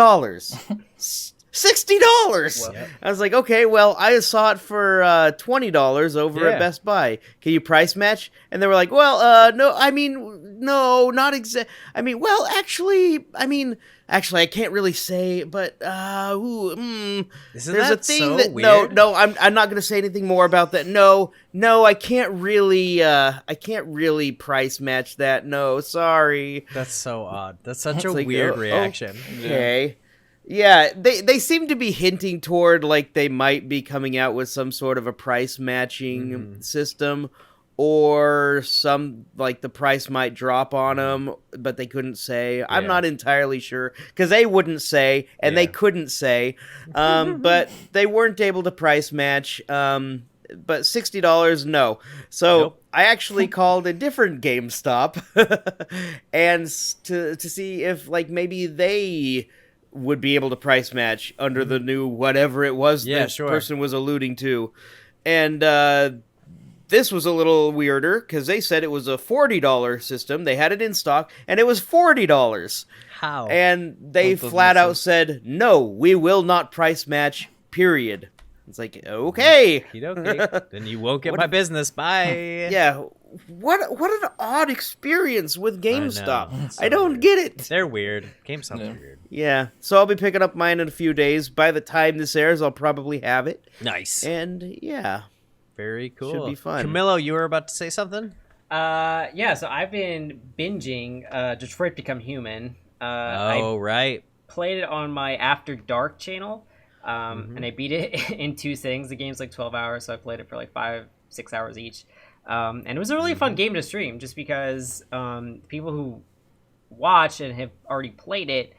[SPEAKER 2] $60. I was like, okay, well, I saw it for $20 over at Best Buy. Can you price match? And they were like, well, no, I mean, no, not exact. I mean, well, actually, I can't really say, but
[SPEAKER 1] Isn't
[SPEAKER 2] there's
[SPEAKER 1] that
[SPEAKER 2] a thing
[SPEAKER 1] so
[SPEAKER 2] that
[SPEAKER 1] weird?
[SPEAKER 2] no, I'm not gonna say anything more about that. No, I can't really price match that. No, sorry.
[SPEAKER 1] That's so odd. That's such a weird reaction.
[SPEAKER 2] Okay. Yeah, they seem to be hinting toward like they might be coming out with some sort of a price matching system, or some like the price might drop on them, but they couldn't say. I'm not entirely sure because they wouldn't say and they couldn't say, but they weren't able to price match. But $60, no. So I actually called a different GameStop and to see if like maybe they would be able to price match under the new whatever it was this person was alluding to. And this was a little weirder because they said it was a $40 system. They had it in stock, and it was $40.
[SPEAKER 1] How?
[SPEAKER 2] And they flat out said, no, we will not price match, period. It's like, okay.
[SPEAKER 1] Then you won't get my business. Bye.
[SPEAKER 2] Yeah. What an odd experience with GameStop. I don't
[SPEAKER 1] weird.
[SPEAKER 2] get it.
[SPEAKER 1] They're weird. GameStop's weird.
[SPEAKER 2] Yeah. So I'll be picking up mine in a few days. By the time this airs, I'll probably have it.
[SPEAKER 1] Nice.
[SPEAKER 2] And yeah.
[SPEAKER 1] Very cool.
[SPEAKER 2] Should be fun.
[SPEAKER 1] Camilo, you were about to say something?
[SPEAKER 4] So I've been binging Detroit Become Human.
[SPEAKER 1] Right.
[SPEAKER 4] Played it on my After Dark channel, and I beat it in 2 sittings. The game's like 12 hours, so I played it for like 5-6 hours each. And it was a really fun game to stream, just because people who watch and have already played it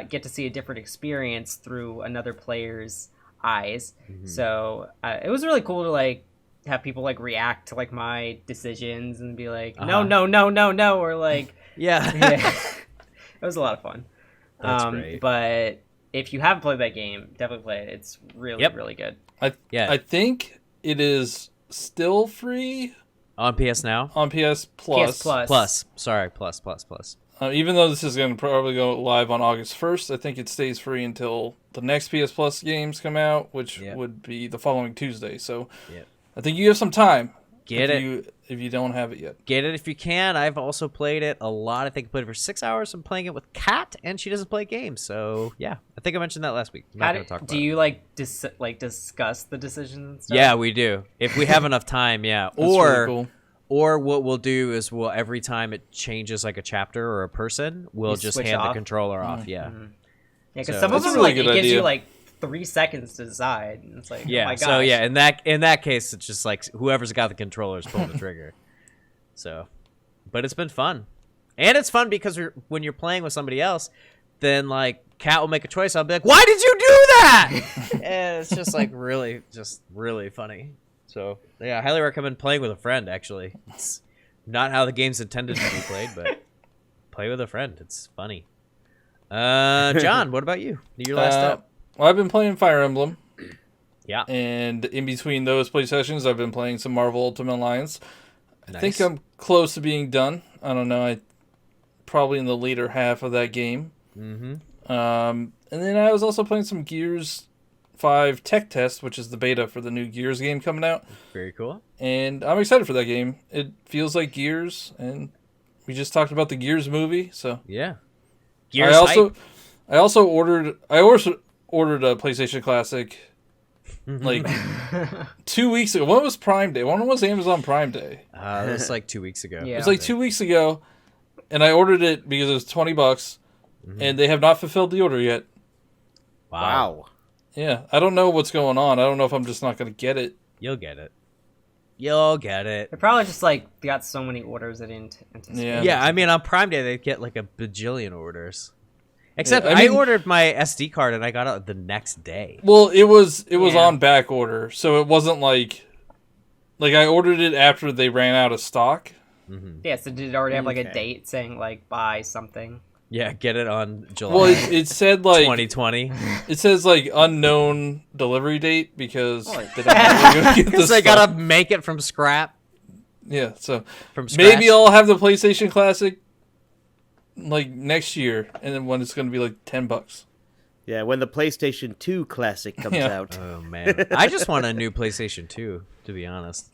[SPEAKER 4] get to see a different experience through another player's eyes. So it was really cool to like have people like react to like my decisions and be like, no, or like, yeah. It was a lot of fun.
[SPEAKER 1] That's great.
[SPEAKER 4] But if you haven't played that game, definitely play it. It's really, really good.
[SPEAKER 3] I think it is still free
[SPEAKER 1] on PS Now.
[SPEAKER 3] On PS Plus.
[SPEAKER 1] Plus. Sorry, plus.
[SPEAKER 3] Even though this is going to probably go live on August 1st, I think it stays free until the next PS Plus games come out, which would be the following Tuesday. So I think you have some time. If you don't have it yet.
[SPEAKER 1] Get it if you can. I've also played it a lot. I think I played it for 6 hours. I'm playing it with Kat, and she doesn't play games. So, yeah. I think I mentioned that last week. I'm not going to talk about it.
[SPEAKER 4] Do you, discuss the decisions and stuff?
[SPEAKER 1] Yeah, we do. If we have enough time, yeah.
[SPEAKER 3] That's really cool.
[SPEAKER 1] Or what we'll do is every time it changes like a chapter or a person, we'll just hand the controller off. Yeah.
[SPEAKER 4] Yeah, because some of them it gives you like 3 seconds to decide. And it's like, oh my gosh.
[SPEAKER 1] So yeah, in that case, it's just like whoever's got the controller is pulling the trigger. So, but it's been fun, and it's fun because when you're playing with somebody else, then like Kat will make a choice. I'll be like, "Why did you do that?" And it's just like really funny. So yeah, I highly recommend playing with a friend. Actually, it's not how the game's intended to be played, but play with a friend. It's funny. John, what about you? Your last up?
[SPEAKER 3] Well, I've been playing Fire Emblem.
[SPEAKER 1] Yeah.
[SPEAKER 3] And in between those play sessions, I've been playing some Marvel Ultimate Alliance. I think I'm close to being done. I don't know. Probably in the later half of that game. And then I was also playing some Gears 5 Tech Test, which is the beta for the new Gears game coming out.
[SPEAKER 1] Very cool.
[SPEAKER 3] And I'm excited for that game. It feels like Gears, and we just talked about the Gears movie, so
[SPEAKER 1] yeah.
[SPEAKER 3] Gears I also ordered a PlayStation Classic like 2 weeks ago. When was Prime Day? When was Amazon Prime Day?
[SPEAKER 1] It was like 2 weeks ago.
[SPEAKER 4] Yeah.
[SPEAKER 3] It was like 2 weeks ago, and I ordered it because it was $20, and they have not fulfilled the order yet.
[SPEAKER 1] Wow.
[SPEAKER 3] Yeah, I don't know what's going on. I don't know if I'm just not going to get it.
[SPEAKER 1] You'll get it. You'll get it.
[SPEAKER 4] They probably just like got so many orders they didn't anticipate.
[SPEAKER 1] Yeah, I mean on Prime Day they get like a bajillion orders. Except I ordered my SD card and I got it the next day.
[SPEAKER 3] Well, it was on back order, so it wasn't like I ordered it after they ran out of stock.
[SPEAKER 4] Mm-hmm. Yeah, so did it already have like a date saying like buy something?
[SPEAKER 1] Yeah, get it on July.
[SPEAKER 3] Well, it said like
[SPEAKER 1] 2020.
[SPEAKER 3] It says like unknown delivery date because
[SPEAKER 1] they gotta make it from scrap.
[SPEAKER 3] Yeah, so
[SPEAKER 1] from scratch.
[SPEAKER 3] Maybe I'll have the PlayStation Classic like next year, and then when it's gonna be like $10.
[SPEAKER 2] Yeah, when the PlayStation 2 Classic comes out.
[SPEAKER 1] Oh man, I just want a new PlayStation 2. To be honest,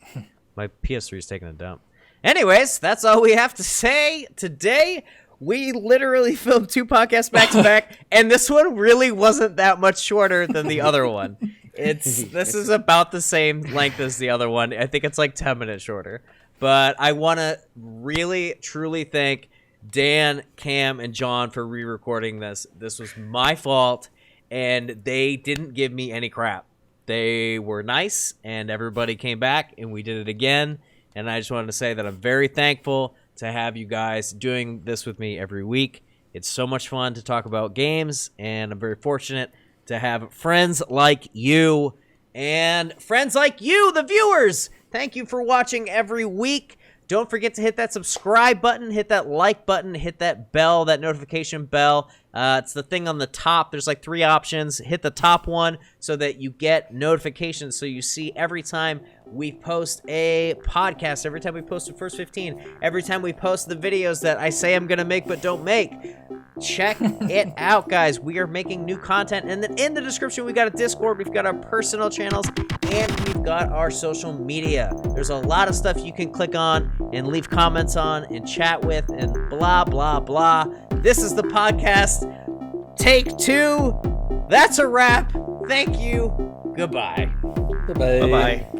[SPEAKER 1] my PS3 is taking a dump. Anyways, that's all we have to say today. We literally filmed 2 podcasts back to back, and this one really wasn't that much shorter than the other one. This is about the same length as the other one. I think it's like 10 minutes shorter. But I want to really, truly thank Dan, Cam, and John for re-recording this. This was my fault, and they didn't give me any crap. They were nice, and everybody came back, and we did it again. And I just wanted to say that I'm very thankful to have you guys doing this with me every week. It's so much fun to talk about games, and I'm very fortunate to have friends like you and friends like you, the viewers. Thank you for watching every week. Don't forget to hit that subscribe button, hit that like button, hit that bell, that notification bell. It's the thing on the top. There's like 3 options. Hit the top one so that you get notifications, so you see every time we post a podcast, every time we post the first 15, every time we post the videos that I say I'm going to make but don't make. Check it out, guys. We are making new content, and then in the description we got a Discord, we've got our personal channels, and we've got our social media. There's a lot of stuff you can click on and leave comments on and chat with and blah blah blah. This is the podcast. Take 2. That's a wrap. Thank you. Goodbye.
[SPEAKER 3] Bye-bye.
[SPEAKER 2] Bye-bye.